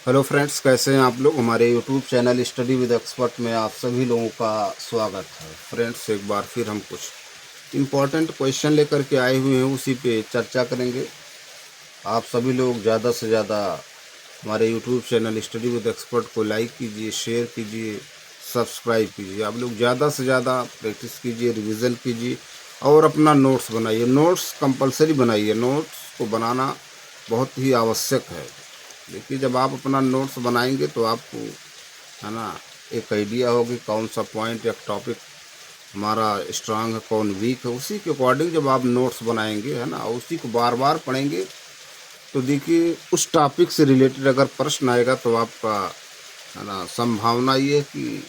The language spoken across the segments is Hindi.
हेलो फ्रेंड्स, कैसे हैं आप लोग। हमारे YouTube channel study with expert में आप सभी लोगों का स्वागत है। फ्रेंड्स, एक बार फिर हम कुछ इम्पोर्टेंट क्वेश्चन लेकर के आए हुए हैं, उसी पे चर्चा करेंगे। आप सभी लोग ज़्यादा से ज़्यादा हमारे YouTube channel study with expert को लाइक कीजिए, शेयर कीजिए, सब्सक्राइब कीजिए। आप लोग ज़्यादा से ज़्यादा प्रैक्टिस कीजिए, रिवीजन कीजिए और अपना नोट्स बनाइए। नोट्स कंपलसरी बनाइए। नोट्स को बनाना बहुत ही आवश्यक है। देखिए, जब आप अपना नोट्स बनाएंगे तो आपको, है ना, एक आइडिया होगी कौन सा पॉइंट या टॉपिक हमारा स्ट्रांग है, कौन वीक है। उसी के अकॉर्डिंग जब आप नोट्स बनाएंगे, है ना, उसी को बार बार पढ़ेंगे, तो देखिए उस टॉपिक से रिलेटेड अगर प्रश्न आएगा तो आपका, है ना, संभावना ये है कि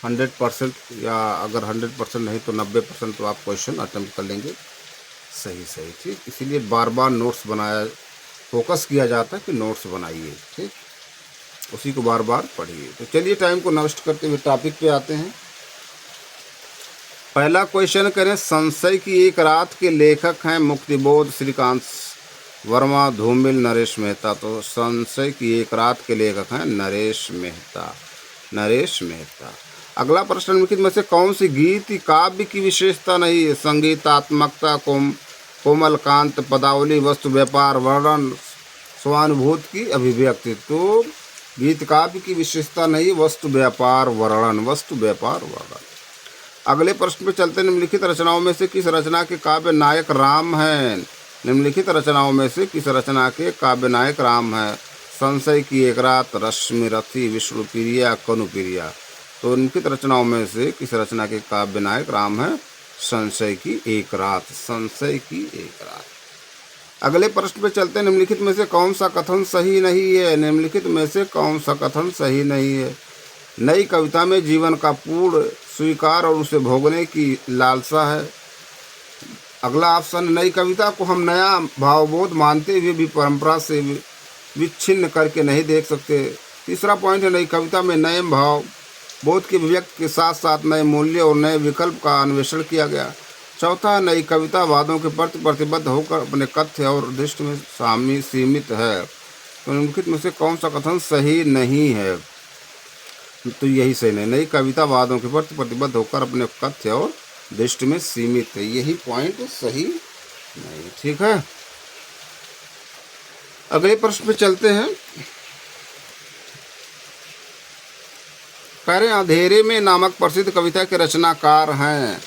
100%, या अगर 100% नहीं तो 90% तो आप क्वेश्चन अटेम्प्ट कर लेंगे सही सही। ठीक, इसीलिए बार बार नोट्स बनाया, फोकस किया जाता है कि नोट्स बनाइए। ठीक, उसी को बार बार पढ़िए। तो चलिए, टाइम को नष्ट करते हुए टॉपिक पे आते हैं। पहला क्वेश्चन करें, संशय की एक रात के लेखक हैं मुक्तिबोध श्रीकांत वर्मा, धूमिल, नरेश मेहता। तो संशय की एक रात के लेखक हैं नरेश मेहता। नरेश मेहता। अगला प्रश्न निम्नलिखित में से कौन सी गीत काव्य की विशेषता नहीं है? संगीतात्मकता, कोमलकांत, पदावली, वस्तु व्यापार, वर्णन, स्वानुभूति की अभिव्यक्ति। तो गीत काव्य की विशेषता नहीं, वस्तु व्यापार वर्णन। वस्तु व्यापार वर्णन। अगले प्रश्न पे चलते। निम्नलिखित रचनाओं में से किस रचना के काव्य नायक राम हैं? निम्नलिखित रचनाओं में से किस रचना के काव्य नायक राम है? संशय की एक रात, रश्मि रथी, विष्णुप्रिया, कनुप्रिया। तो निम्नलिखित रचनाओं में से किस रचना के काव्य नायक राम है? संशय की एक रात। संशय की एक रात। अगले प्रश्न पे चलते हैं। निम्नलिखित में से कौन सा कथन सही नहीं है? निम्नलिखित में से कौन सा कथन सही नहीं है? नई कविता में जीवन का पूर्ण स्वीकार और उसे भोगने की लालसा है। अगला ऑप्शन, नई कविता को हम नया भावबोध मानते हुए भी परंपरा से विच्छिन्न करके नहीं देख सकते। तीसरा पॉइंट है, नई कविता में नए भाव बोध की अभिव्यक्ति के साथ साथ नए मूल्य और नए विकल्प का अन्वेषण किया गया। चौथा, नई कविता वादों के प्रति प्रतिबद्ध होकर अपने कथ्य और दृष्टि में सीमित है। तो निम्नलिखित में से कौन सा कथन सही नहीं है? तो यही सही नहीं, नई कविता वादों के प्रति प्रतिबद्ध होकर अपने कथ्य और दृष्टि में सीमित है। यही पॉइंट सही नहीं। ठीक है, अगले प्रश्न पे चलते हैं। कह रहे हैं, अंधेरे में नामक प्रसिद्ध कविता के रचनाकार हैं।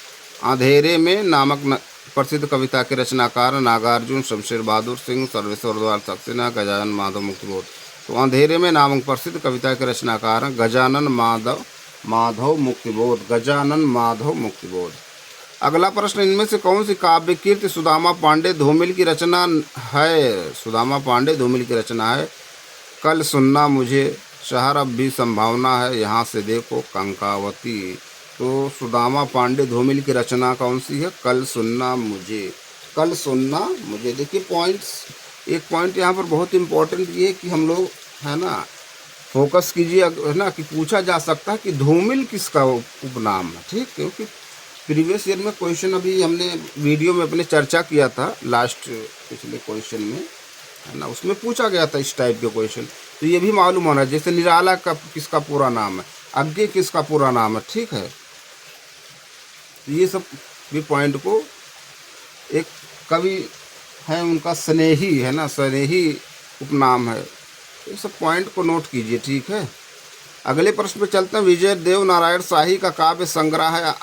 अंधेरे में नामक प्रसिद्ध कविता के रचनाकार नागार्जुन, शमशेर बहादुर सिंह, सर्वेश्वर द्वार सक्सेना, गजानन माधव मुक्तिबोध। तो अंधेरे में नामक प्रसिद्ध कविता के रचनाकार हैं गजानन माधव मुक्तिबोध। गजानन माधव मुक्तिबोध। अगला प्रश्न, इनमें से कौन सी काव्य कीर्ति सुदामा पांडे धूमिल की रचना है? सुदामा पांडे धूमिल की रचना है। कल सुनना मुझे, शहर अब भी संभावना है, यहाँ से देखो कंकावती। तो सुदामा पांडे धूमिल की रचना कौन सी है? कल सुनना मुझे। कल सुनना मुझे। देखिए पॉइंट्स, एक पॉइंट यहाँ पर बहुत इम्पोर्टेंट ये है कि हम लोग, है ना, फोकस कीजिए, है ना, कि पूछा जा सकता है कि धूमिल किसका उपनाम है। ठीक, क्योंकि प्रीवियस ईयर में क्वेश्चन, अभी हमने वीडियो में अपने चर्चा किया था लास्ट पिछले क्वेश्चन में, है ना, उसमें पूछा गया था इस टाइप के क्वेश्चन। तो ये भी मालूम होना, जैसे निराला का किसका पूरा नाम है, अज्ञे किसका पूरा नाम है। ठीक है, ये सब भी पॉइंट को, एक कवि है उनका स्नेही, है ना, स्नेही उपनाम है। ये सब पॉइंट को नोट कीजिए। ठीक है, अगले प्रश्न पे चलते हैं। विजय देव नारायण शाही का काव्य संग्रह है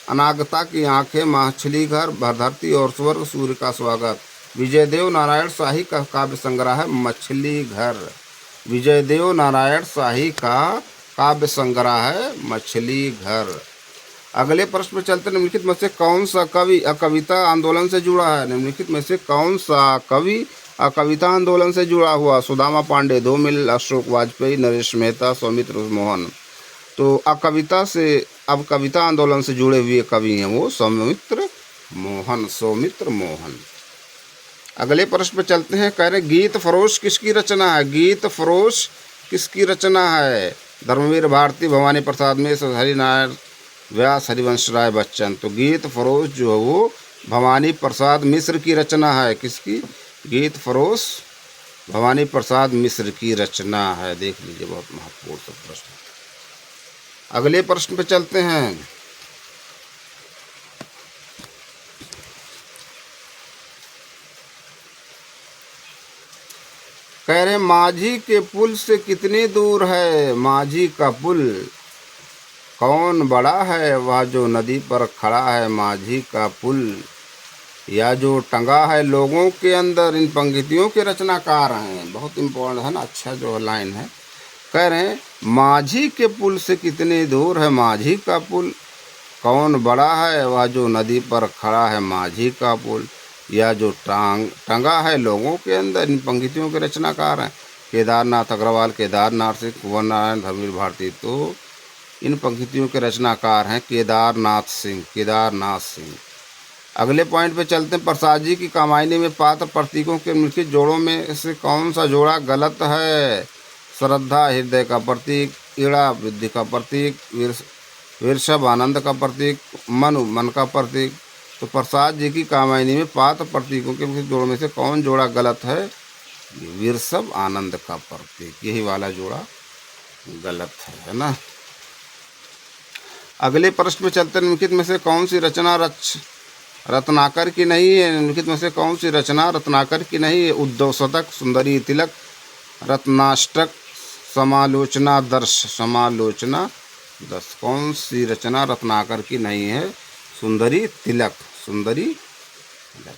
अनागता की आंखें, मछली घर, धरती और स्वर्ग, सूर्य का स्वागत। विजय देव नारायण शाही का काव्य संग्रह है मछली घर। विजय देव नारायण शाही का काव्य संग्रह है मछली घर। अगले प्रश्न में चलते, निम्नलिखित में से कौन सा कवि अकविता आंदोलन से जुड़ा है? निम्नलिखित में से कौन सा कवि अकविता आंदोलन से जुड़ा हुआ? सुदामा पांडे, धूमिल, अशोक वाजपेयी, नरेश मेहता, सौमित्र मोहन। तो अकविता से, अब कविता आंदोलन से जुड़े हुए कवि हैं वो सौमित्र मोहन। सौमित्र मोहन। अगले प्रश्न पर चलते हैं। कह रहे, गीत फरोश किसकी रचना है? गीत फरोश किसकी रचना है? धर्मवीर भारती, भवानी प्रसाद मिश्र, हरिनारायण व्यास, हरिवंश राय बच्चन। तो गीत फरोश जो है वो भवानी प्रसाद मिश्र की रचना है। किसकी? गीत फरोश भवानी प्रसाद मिश्र की रचना है। देख लीजिए, बहुत महत्वपूर्ण सा प्रश्न। अगले प्रश्न पे चलते हैं। कह रहे माझी के पुल से कितनी दूर है? माझी का पुल कौन बड़ा है? वह जो नदी पर खड़ा है। माझी का पुल या जो टंगा है लोगों के अंदर। इन पंक्तियों के रचनाकार हैं, बहुत इम्पोर्टेंट है ना, अच्छा जो लाइन है। कह रहे हैं माझी के पुल से कितनी दूर है? माझी का पुल कौन बड़ा है? वह जो नदी पर खड़ा है। माझी का पुल या जो टंगा है लोगों के अंदर। इन पंक्तियों के रचनाकार हैं केदारनाथ अग्रवाल, केदारनाथ सिंह, कुंवर नारायण, धर्मवीर भारती। तो इन पंक्तियों के रचनाकार हैं केदारनाथ सिंह, केदारनाथ सिंह। अगले पॉइंट पे चलते हैं। प्रसाद जी की कामायनी में पात्र प्रतीकों के निम्नलिखित जोड़ों में से कौन सा जोड़ा गलत है? श्रद्धा हृदय का प्रतीक, ईड़ा बुद्धि का प्रतीक, वृषभ आनंद का प्रतीक, मन मन का प्रतीक। तो प्रसाद जी की कामायनी में पात्र प्रतीकों के जोड़ों में से कौन जोड़ा गलत है? वृषभ आनंद का प्रतीक, यही वाला जोड़ा गलत है ना। अगले प्रश्न में चलते हैं। निम्नलिखित में से कौन सी रचना रत्नाकर की नहीं है? निम्नलिखित में से कौन सी रचना रत्नाकर की नहीं है? उद्धव शतक, सुंदरी तिलक, रत्नाष्टक, समालोचना दर्श, समालोचना दर्श। कौन सी रचना रत्नाकर की नहीं है? सुंदरी तिलक, सुंदरी तिलक।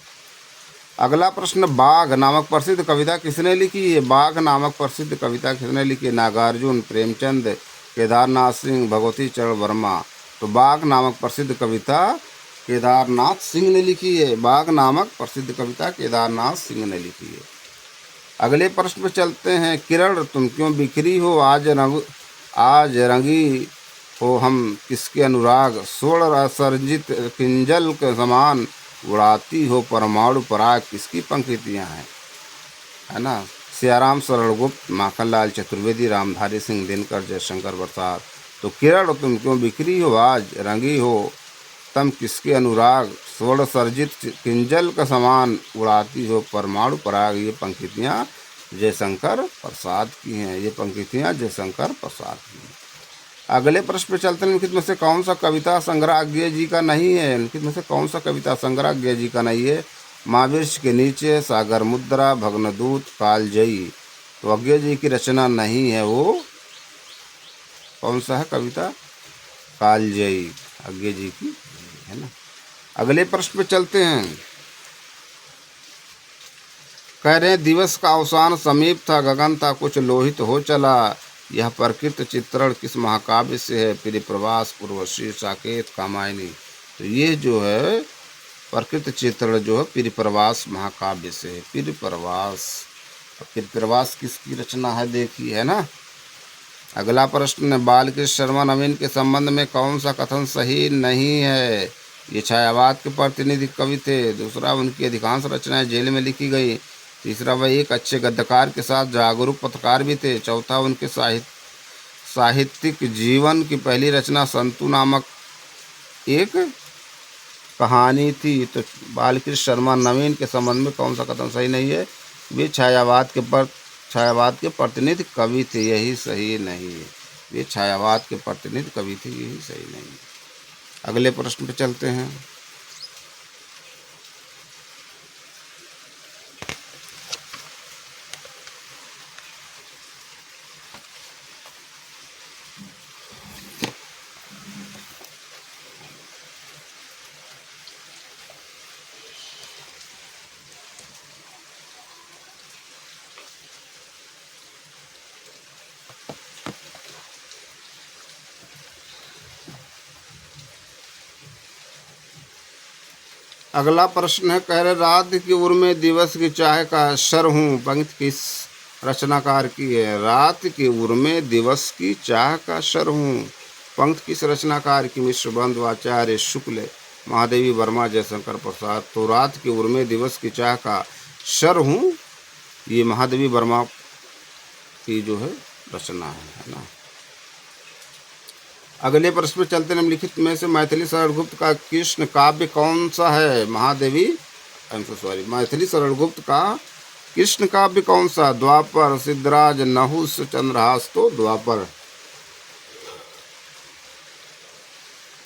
अगला प्रश्न, बाघ नामक प्रसिद्ध कविता किसने लिखी है? बाघ नामक प्रसिद्ध कविता किसने लिखी है? नागार्जुन, प्रेमचंद, केदारनाथ सिंह, भगवती चरण वर्मा। तो बाघ नामक प्रसिद्ध कविता केदारनाथ सिंह ने लिखी है। बाघ नामक प्रसिद्ध कविता केदारनाथ सिंह ने लिखी है। अगले प्रश्न पर चलते हैं। किरण तुम क्यों बिखरी हो? आज रंगी हो हम किसके अनुराग। स्वर्ण असर्जित किंजल के समान उड़ाती हो परमाणु पराग। किसकी पंक्तियाँ हैं, है ना? सियाराम सरल गुप्त, माखनलाल चतुर्वेदी, रामधारी सिंह दिनकर, जयशंकर प्रसाद। तो किरण तुम क्यों बिखरी हो, आज रंगी हो तम किसके अनुराग, स्वर्ण सर्जित किंजल का समान उड़ाती हो परमाणु पराग। ये पंक्तियाँ जयशंकर प्रसाद की हैं, ये पंक्तियाँ जयशंकर प्रसाद की हैं। अगले प्रश्न पे चलते हैं। निम्नलिखित में से कौन सा कविता संग्रह अज्ञेय जी का नहीं है? निम्नलिखित में से कौन सा कविता संग्रह अज्ञेय जी का नहीं है? महावृक्ष के नीचे, सागर मुद्रा, भग्नदूत, कालजयी। तो अज्ञेय जी की रचना नहीं है, वो कौन सा है कविता? कालजयी, अज्ञेय जी की है ना। अगले प्रश्न पे चलते हैं। कह रहे हैं दिवस का अवसान समीप था, गगन था कुछ लोहित हो चला। यह प्रकृत चित्रण किस महाकाव्य से है? प्रियप्रवास, उर्वशी, साकेत, कामायनी। तो ये जो है प्रकृत चित्रण जो है प्रियप्रवास महाकाव्य से है। प्रियप्रवास, प्रियप्रवास किसकी रचना है देखिए, है ना। अगला प्रश्न है। बालकृष्ण शर्मा नवीन के संबंध में कौन सा कथन सही नहीं है? ये छायावाद के प्रतिनिधि कवि थे। दूसरा, उनकी अधिकांश रचनाएं जेल में लिखी गई। तीसरा, वह एक अच्छे गद्यकार के साथ जागरूक पत्रकार भी थे। चौथा, उनके साहित्यिक जीवन की पहली रचना संतु नामक एक कहानी थी। तो बालकृष्ण शर्मा नवीन के संबंध में कौन सा कथन सही नहीं है? वे छायावाद के प्रतिनिधि कवि थे, यही सही नहीं है। वे छायावाद के प्रतिनिधि कवि थे, यही सही नहीं है। अगले प्रश्न पे चलते हैं। अगला प्रश्न है। कह रहे रात की उर में दिवस की चाह का शर हूँ। पंक्ति किस रचनाकार की है? रात की उर में दिवस की चाह का शर हूँ। पंक्ति किस रचनाकार की? मिश्र बंधु, आचार्य शुक्ल, महादेवी वर्मा, जयशंकर प्रसाद। तो रात की उर में दिवस की चाह का शर हूँ, ये महादेवी वर्मा की जो है रचना है ना। अगले प्रश्न में चलते हैं। निम्नलिखित में से मैथिली शरण गुप्त का कृष्ण काव्य कौन सा है? मैथिली शरण गुप्त का कृष्ण काव्य कौन सा? द्वापर, सिद्धराज, नहुस, चंद्रहास। तो द्वापर।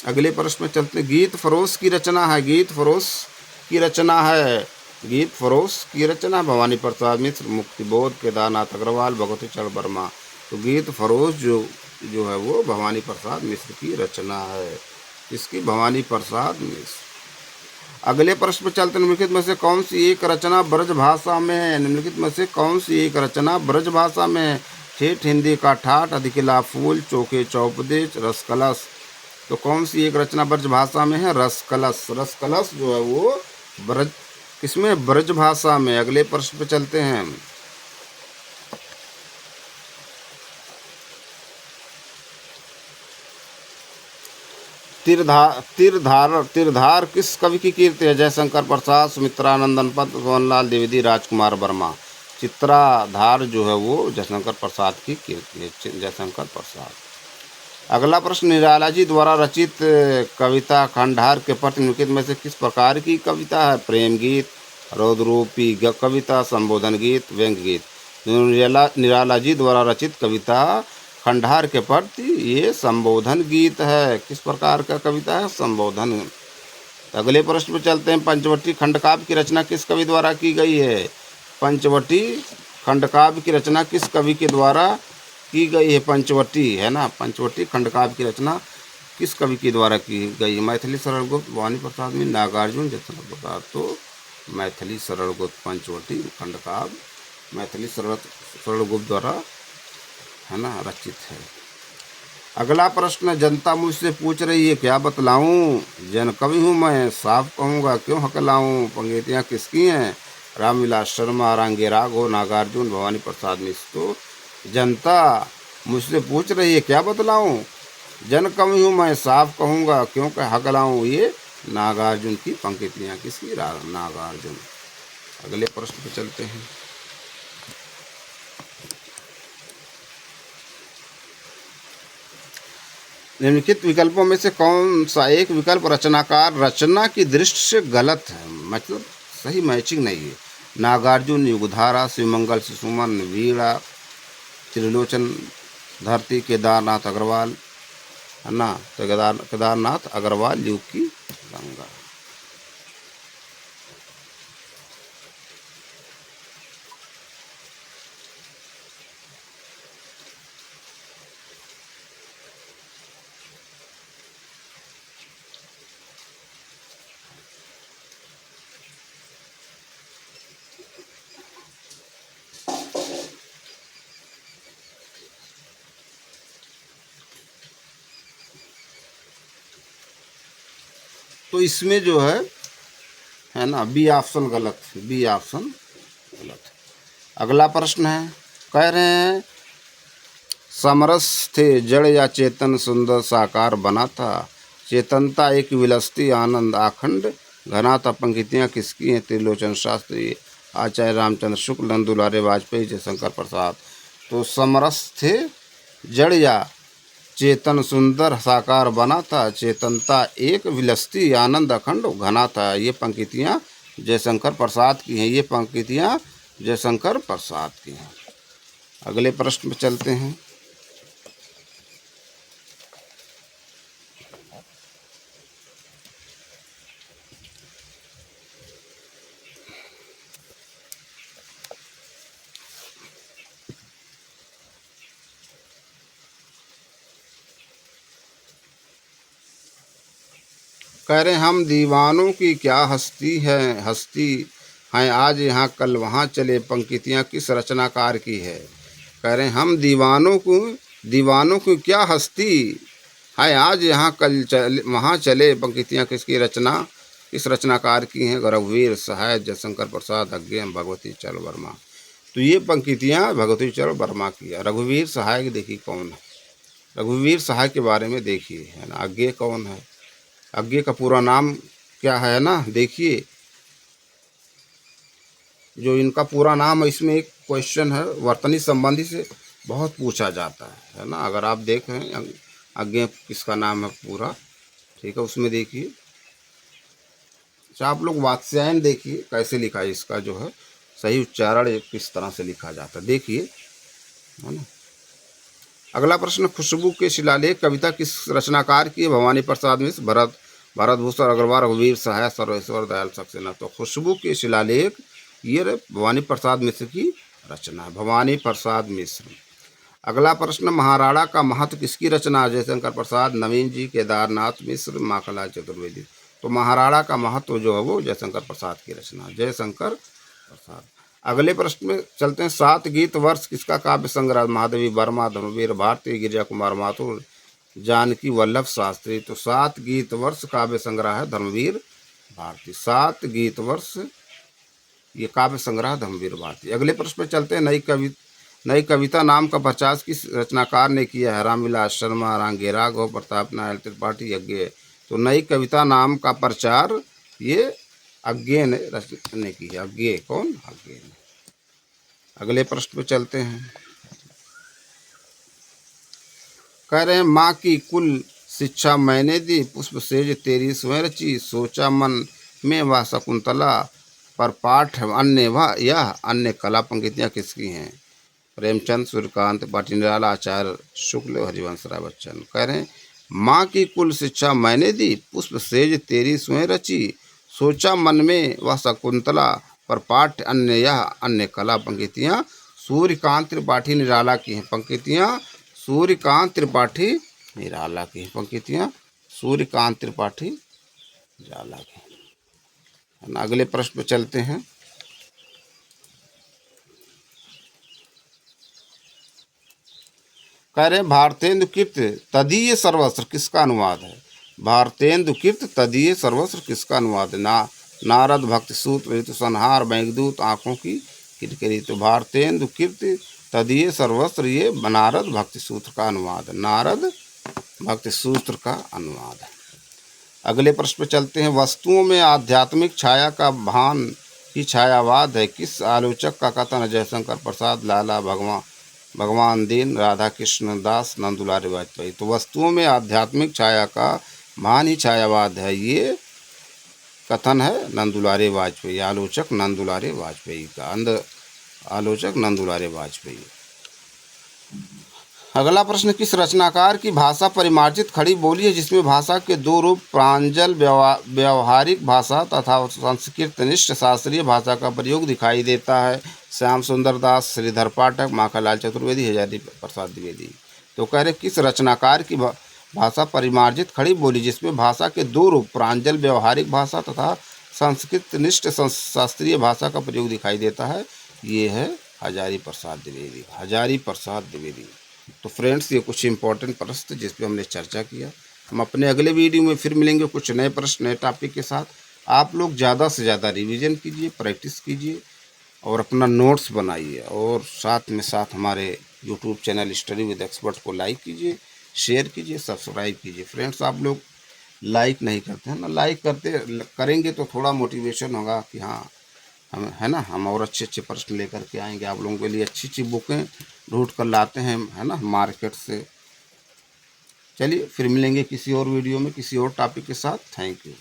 अगले प्रश्न में चलते हैं। गीत फरोश की रचना है। गीत फरोश की रचना है। गीत फरोश की रचना भवानी प्रसाद मिश्र, मुक्तिबोध, केदारनाथ अग्रवाल, भगवती चरण वर्मा। तो गीत फरोश जो है वो भवानी प्रसाद मिश्र की रचना है। इसकी भवानी प्रसाद मिश्र। अगले प्रश्न पर चलते हैं। निम्नलिखित में से कौन सी एक रचना ब्रज भाषा में है? निम्नलिखित में से कौन सी एक रचना ब्रज भाषा में है? ठेठ हिंदी का ठाठ, अधिकिला फूल, चौके चौपदेश, रस कलश। तो कौन सी एक रचना ब्रज भाषा में है? रस कलश। रस कलश जो है वो ब्रज किसमें? ब्रज भाषा में। अगले प्रश्न पे चलते हैं। तीरधार किस कवि की कीर्ति है? जयशंकर प्रसाद, सुमित्रानंदन पत, सोहनलाल द्विवेदी, राजकुमार वर्मा। चित्राधार जो है वो जयशंकर प्रसाद की कीर्ति है। जयशंकर प्रसाद। अगला प्रश्न। निराला जी द्वारा रचित कविता खंडहार के पट निम्नलिखित में से किस प्रकार की कविता है? प्रेम गीत, रौद्रूपी कविता, संबोधन गीत, व्यंग्य गीत। निराला जी द्वारा रचित कविता खंडहार के पट ये संबोधन गीत है। किस प्रकार का कविता है? संबोधन। अगले प्रश्न पर चलते हैं। पंचवटी खंडकाव्य की रचना किस कवि द्वारा की गई है? पंचवटी खंडकाव्य की रचना किस कवि के द्वारा की गई है? पंचवटी है ना। पंचवटी खंडकाव्य की रचना किस कवि के द्वारा की गई? मैथिली सरल गुप्त, भवानी प्रसाद में, नागार्जुन, जयशंकर प्रसाद। तो मैथिली सरल गुप्त पंचवटी खंडकाव्य मैथिली सरल गुप्त द्वारा है ना रचित है। अगला प्रश्न। जनता मुझसे पूछ रही है क्या बतलाऊं? जन कवि हूँ मैं, साफ कहूँगा क्यों हकलाऊं। पंक्तियाँ किसकी हैं? रामविलास शर्मा, रांगे राघव, नागार्जुन, भवानी प्रसाद मिश्र। तो जनता मुझसे पूछ रही है क्या बतलाऊं? जन कवि हूँ मैं, साफ कहूँगा क्यों हकलाऊं। ये नागार्जुन की पंक्तियाँ किसकी? नागार्जुन। अगले प्रश्न पे चलते हैं। निम्नलिखित विकल्पों में से कौन सा एक विकल्प रचनाकार रचना की दृष्टि से गलत है? मतलब सही मैचिंग नहीं है। नागार्जुन, युगधारा, शिवमंगल, सुमन, वीणा, त्रिलोचन, धरती, केदारनाथ अग्रवाल है ना। तो केदारनाथ अग्रवाल युग की गंगा। तो इसमें जो है ना बी ऑप्शन गलत। बी ऑप्शन गलत। अगला प्रश्न है। कह रहे हैं समरस थे जड़ या चेतन, सुंदर साकार बना था। चेतनता एक विलसती, आनंद आखंड घना था। पंक्तियाँ किसकी हैं? त्रिलोचन शास्त्री, आचार्य रामचंद्र शुक्ल, नंदुलारे वाजपेयी, जयशंकर प्रसाद। तो समरस थे जड़ या चेतन, सुंदर साकार बना था। चेतनता एक विलसती, आनंद अखंड घना था। ये पंक्तियाँ जयशंकर प्रसाद की हैं। ये पंक्तियाँ जयशंकर प्रसाद की हैं। अगले प्रश्न पे चलते हैं। कह रहे हम दीवानों की क्या हस्ती हैं आज यहाँ कल वहाँ चले। पंक्तियाँ किस रचनाकार की है? कह रहे हम दीवानों की क्या हस्ती है आज यहाँ कल वहाँ चले। पंक्तियाँ किसकी रचना किस रचनाकार की हैं? रघुवीर सहाय, जयशंकर प्रसाद, अज्ञे, भगवती चरण वर्मा। तो ये पंक्तियाँ भगवती चरण वर्मा की है। रघुवीर सहाय देखिए कौन है? रघुवीर सहाय के बारे में देखिए है ना। अज्ञे कौन है? अज्ञे का पूरा नाम क्या है ना? देखिए जो इनका पूरा नाम है, इसमें एक क्वेश्चन है वर्तनी संबंधी से बहुत पूछा जाता है ना। अगर आप देख रहे हैं अज्ञे किसका नाम है पूरा, ठीक है, उसमें देखिए। अच्छा आप लोग वात्स्यायन देखिए कैसे लिखा है इसका जो है सही उच्चारण ये किस तरह से लिखा जाता है, देखिए, है ना। अगला प्रश्न, खुशबू के शिलालेख कविता किस रचनाकार की है? भवानी प्रसाद मिश्र, भरतभूषण अग्रवाल, रघुवीर सहाय, सर्वेश्वर दयाल सक्सेना। तो खुशबू के शिलालेख ये भवानी प्रसाद मिश्र की रचना है, भवानी प्रसाद मिश्र। अगला प्रश्न, महाराणा का महत्व किसकी रचना? जयशंकर प्रसाद, नवीन जी, केदारनाथ मिश्र, माखनलाल चतुर्वेदी। तो महाराणा का महत्व जो है वो जयशंकर प्रसाद की रचना, जयशंकर प्रसाद। अगले प्रश्न में चलते हैं, 7 गीत वर्ष किसका काव्य संग्रह? महादेवी वर्मा, धर्मवीर भारती, गिरिजा कुमार माथुर, जानकी वल्लभ शास्त्री। तो 7 गीत वर्ष काव्य संग्रह है धर्मवीर भारती, 7 गीत वर्ष ये काव्य संग्रह धर्मवीर भारती। अगले प्रश्न में चलते हैं, नई कविता नाम का प्रचार किस रचनाकार ने किया है? रामविलास शर्मा, रांगेरा, गो प्रताप नारायण त्रिपाठी, यज्ञ। तो नई कविता नाम का प्रचार ये अज्ञे ने की है, अज्ञे कौन? अज्ञे ने। अगले प्रश्न पे चलते हैं, कह रहे हैं, माँ की कुल शिक्षा मैंने दी, पुष्प सेज तेरी स्वयं रची, सोचा मन में वह शकुंतला, पर पाठ अन्य वह यह अन्य कला। पंक्तियाँ किसकी हैं? प्रेमचंद, सूर्यकांत, त्रिपाठी, निराला, आचार्य शुक्ल, हरिवंश राय बच्चन। कह रहे हैं, माँ की कुल शिक्षा मैंने दी, पुष्प सेज तेरी स्वयं रची, सोचा मन में वह शकुंतला, पर पाठ अन्य यह अन्य कला। पंक्तियाँ सूर्यकांत त्रिपाठी निराला की हैं, पंक्तियाँ सूर्यकांत त्रिपाठी निराला की हैं, पंक्तियाँ सूर्यकांत त्रिपाठी निराला की हैं। अगले प्रश्न पर चलते हैं, कह रहे हैं, भारतेंदु कीर्त तदीय सर्वस्त्र किसका अनुवाद है? भारतेंदु कीर्त तदीय सर्वस्त्र किसका अनुवाद है? नारद, भक्ति सूत्र, ऋतु संहार, मेघदूत, आँखों की किरकिरी। तो भारतेंदु कीर्त तदीय सर्वस्त्र ये नारद भक्ति सूत्र का अनुवाद है, नारद भक्ति सूत्र का अनुवाद है। अगले प्रश्न पर चलते हैं, वस्तुओं में आध्यात्मिक छाया का भान ही छायावाद है, किस आलोचक का कथन है? जयशंकर प्रसाद, लाला, भगवान दीन, राधा कृष्ण दास, नंदुलारे वाजपेयी। तो वस्तुओं में आध्यात्मिक छाया का भान ही छायावाद है, ये कथन है नंदुलारे वाजपेयी, आलोचक नंदुलारे वाजपेयी का, आलोचक नंदुलारे वाजपेयी। अगला प्रश्न, किस रचनाकार की भाषा परिमार्जित खड़ी बोली है, जिसमें भाषा के 2 रूप प्रांजल व्यवहारिक भाषा तथा संस्कृतनिष्ठ शास्त्रीय भाषा का प्रयोग दिखाई देता है? श्याम सुंदर दास, श्रीधर पाठक, माखनलाल चतुर्वेदी, हजारी प्रसाद द्विवेदी। तो कह रहे, किस रचनाकार की भाषा परिमार्जित खड़ी बोली जिसमें भाषा के 2 रूप प्रांजल व्यवहारिक भाषा तथा संस्कृतनिष्ठ शास्त्रीय भाषा का प्रयोग दिखाई देता है? ये है हजारी प्रसाद द्विवेदी, हजारी प्रसाद द्विवेदी। तो फ्रेंड्स, ये कुछ इंपॉर्टेंट प्रश्न जिस पे हमने चर्चा किया। हम अपने अगले वीडियो में फिर मिलेंगे कुछ नए प्रश्न, नए टॉपिक के साथ। आप लोग ज़्यादा से ज़्यादा रिवीजन कीजिए, प्रैक्टिस कीजिए और अपना नोट्स बनाइए, और साथ में साथ हमारे YouTube channel study with expert को लाइक कीजिए, शेयर कीजिए, सब्सक्राइब कीजिए। फ्रेंड्स, आप लोग लाइक नहीं करते हैं ना, लाइक करेंगे तो थोड़ा मोटिवेशन होगा कि हाँ हम, है ना, हम और अच्छे अच्छे प्रश्न लेकर के आएंगे आप लोगों के लिए, अच्छी अच्छी बुकें ढूंढ कर लाते हैं, है ना, मार्केट से। चलिए फिर मिलेंगे किसी और वीडियो में किसी और टॉपिक के साथ। Thank you.